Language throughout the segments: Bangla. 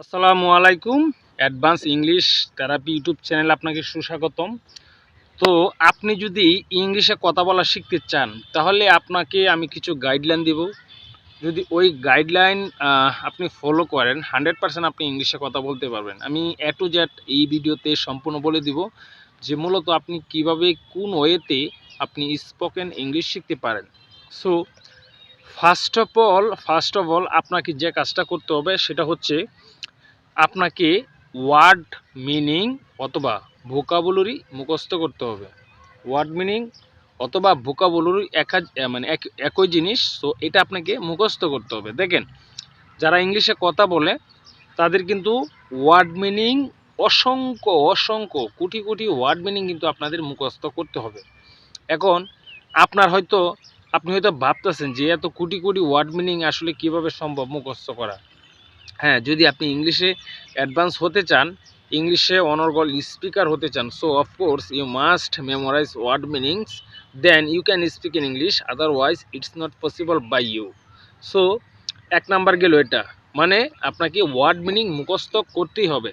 আসসালামু আলাইকুম। অ্যাডভান্স ইংলিশ থেরাপি ইউটিউব চ্যানেলে আপনাকে সুস্বাগতম। তো আপনি যদি ইংলিশে কথা বলা শিখতে চান তাহলে আপনাকে আমি কিছু গাইডলাইন দেব। যদি ওই গাইডলাইন আপনি ফলো করেন 100% আপনি ইংলিশে কথা বলতে পারবেন। আমি এ টু জেড এই ভিডিওতে সম্পূর্ণ বলে দিব যে মূলত আপনি কিভাবে কোন ওয়েতে আপনি স্পোকেন ইংলিশ শিখতে পারেন। সো ফার্স্ট অফ অল আপনাকে যে কাজটা করতে হবে সেটা হচ্ছে আপনাকে ওয়ার্ড মিনিং অথবা ভোকাবুলারি মুখস্থ করতে হবে। ওয়ার্ড মিনিং অথবা ভোকাবুলারি একই জিনিস। সো এটা আপনাকে মুখস্থ করতে হবে। দেখেন, যারা ইংলিশে কথা বলে তাদের কিন্তু ওয়ার্ড মিনিং অসংখ্য কোটি কোটি ওয়ার্ড মিনিং কিন্তু আপনাদের মুখস্থ করতে হবে। এখন আপনি হয়তো ভাবতেছেন যে এত কোটি কোটি ওয়ার্ড মিনিং আসলে কিভাবে সম্ভব মুখস্থ করা। হ্যাঁ, যদি আপনি ইংলিশে অ্যাডভান্স হতে চান, ইংলিশে অনর্গল স্পিকার হতে চান, so of course you must memorize word meanings, then you can speak in English, otherwise it's not possible by you. So এক নাম্বার গেল এটা, মানে আপনাকে ওয়ার্ড মিনিং মুখস্থ করতেই হবে।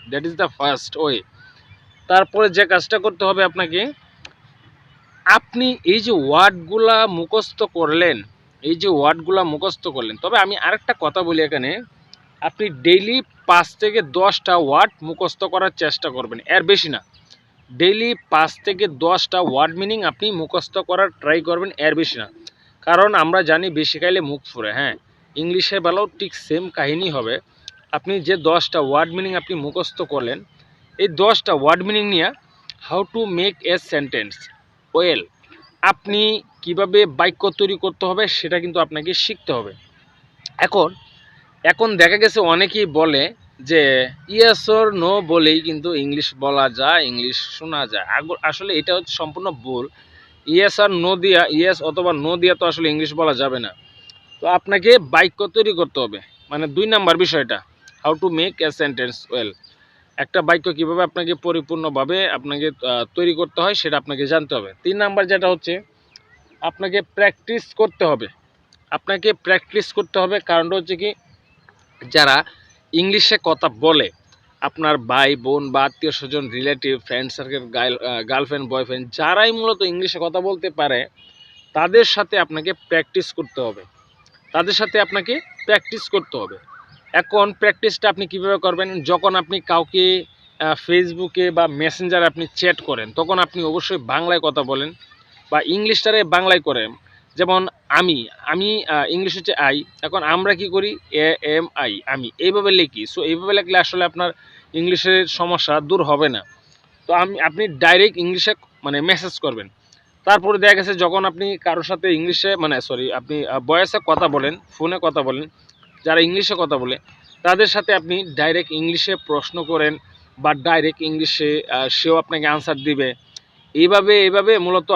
That is the first way. তারপরে যে কাজটা করতে হবে আপনাকে, আপনি এই যে ওয়ার্ডগুলা মুখস্থ করলেন, তবে আমি আরেকটা কথা বলি এখানে, আপনি ডেইলি 5 থেকে 10টা ওয়ার্ড মুখস্থ করার চেষ্টা করবেন, এর বেশি না। ডেইলি 5 থেকে 10টা ওয়ার্ড মিনিং আপনি মুখস্থ করার ট্রাই করবেন, এর বেশি না। কারণ আমরা জানি বেশি খাইলে মুখ ফুরে। হ্যাঁ, ইংলিশে বেলাও ঠিক সেম কাহিনী হবে। আপনি যে 10টা ওয়ার্ড মিনিং আপনি মুখস্থ করলেন, এই 10টা ওয়ার্ড মিনিং নিয়ে how to make a sentence well, আপনি কিভাবে বাক্য তৈরি করতে হবে সেটা কিন্তু আপনাকে শিখতে হবে। এখন দেখা গেছে অনেকেই বলে যে ইয়েস অর নো বলেই কিন্তু ইংলিশ বলা যায়, ইংলিশ শোনা যায়। আসলে এটা হচ্ছে সম্পূর্ণ ভুল। ইয়েস আর নো দিয়া, ইয়েস অথবা নো দিয়া তো আসলে ইংলিশ বলা যাবে না। তো আপনাকে বাক্য তৈরি করতে হবে, মানে 2 নাম্বার বিষয়টা, how to make a sentence well. একটা বাক্য কীভাবে আপনাকে পরিপূর্ণভাবে তৈরি করতে হয় সেটা আপনাকে জানতে হবে। 3 নাম্বার যেটা হচ্ছে, আপনাকে প্র্যাকটিস করতে হবে। কারণটা হচ্ছে কি, যারা ইংলিশে কথা বলে, আপনার ভাই বোন বা আত্মীয় স্বজন, relative, friend circle, girlfriend, boyfriend, যারাই মূলত ইংলিশে কথা বলতে পারে তাদের সাথে আপনাকে প্র্যাকটিস করতে হবে। এখন প্র্যাকটিসটা আপনি কিভাবে করবেন, যখন আপনি কাউকে ফেসবুকে বা মেসেঞ্জারে আপনি চ্যাট করেন, তখন আপনি অবশ্যই বাংলায় কথা বলেন বা ইংলিশটারে বাংলায় করেন। যেমন আমি আমি ইংলিশ হচ্ছে আই, এখন আমরা কি করি, AMI, আমি এইভাবে লিখি। সো এইভাবে লিখলে আসলে আপনার ইংলিশের সমস্যা দূর হবে না। তো আপনি ডাইরেক্ট ইংলিশে মেসেজ করবেন। তারপরে দেখা গেছে যখন আপনি কারোর সাথে ইংলিশে আপনি ভয়েসে কথা বলেন, ফোনে কথা বলেন, যারা ইংলিশে কথা বলে তাদের সাথে আপনি ডাইরেক্ট ইংলিশে প্রশ্ন করেন বা ডাইরেক্ট ইংলিশে সেও আপনাকে আনসার দিবে। এইভাবে মূলত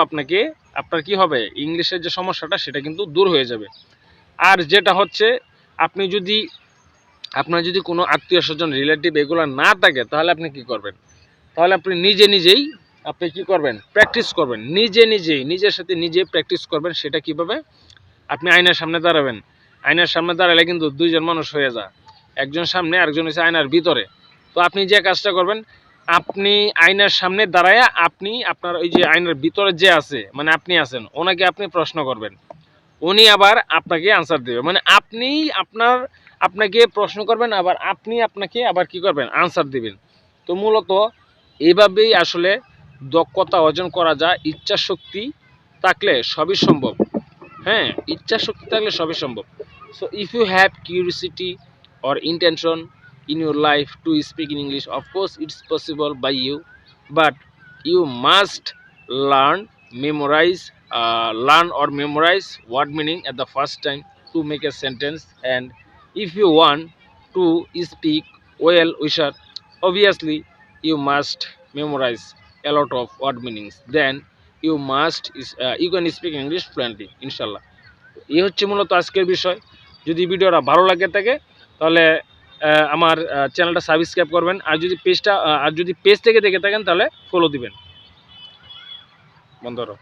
আপনার কি হবে, ইংলিশের যে সমস্যাটা সেটা কিন্তু দূর হয়ে যাবে। আর যেটা হচ্ছে, আপনি যদি আপনার যদি কোনো আত্মীয় স্বজন, রিলেটিভ এগুলো না থাকে, তাহলে আপনি কি করবেন, তাহলে আপনি নিজেই আপনি কি করবেন, প্র্যাকটিস করবেন, নিজের সাথে নিজে প্র্যাকটিস করবেন। সেটা কিভাবে, আপনি আয়নার সামনে দাঁড়াবেন। আয়নার সামনে দাঁড়ালে কিন্তু দুইজন মানুষ হয়ে যায়, একজন সামনে আরেকজন হচ্ছে আয়নার ভিতরে। তো আপনি যে কাজটা করবেন, আপনি আয়নার সামনে দাঁড়ায় আপনি আপনার ওই যে আয়নার ভিতরে যে আছে, মানে আপনি আছেন, ওনাকে আপনি প্রশ্ন করবেন, উনি আবার আপনাকে আনসার দেবে। মানে আপনাকে প্রশ্ন করবেন, আবার আপনাকে আবার কি করবেন, আনসার দিবেন। তো মূলত এইভাবেই আসলে দক্ষতা অর্জন করা যায়। ইচ্ছা শক্তি থাকলে সবই সম্ভব। হ্যাঁ, ইচ্ছা শক্তি থাকলে সবই সম্ভব। So if you have curiosity or intention in your life to speak in English, of course it's possible by you, but you must learn memorize word meaning at the first time to make a sentence. And if you want to speak well Wishar, obviously you must memorize a lot of word meanings, then you can speak English fluently, inshallah. এই হচ্ছে মূলত আজকের বিষয়। যদি ভিডিওটা ভালো লাগে থাকে তাহলে আমার চ্যানেলটা সাবস্ক্রাইব করবেন, আর যদি পেজ থেকে দেখে থাকেন তাহলে ফলো দিবেন। বন্ধুরা।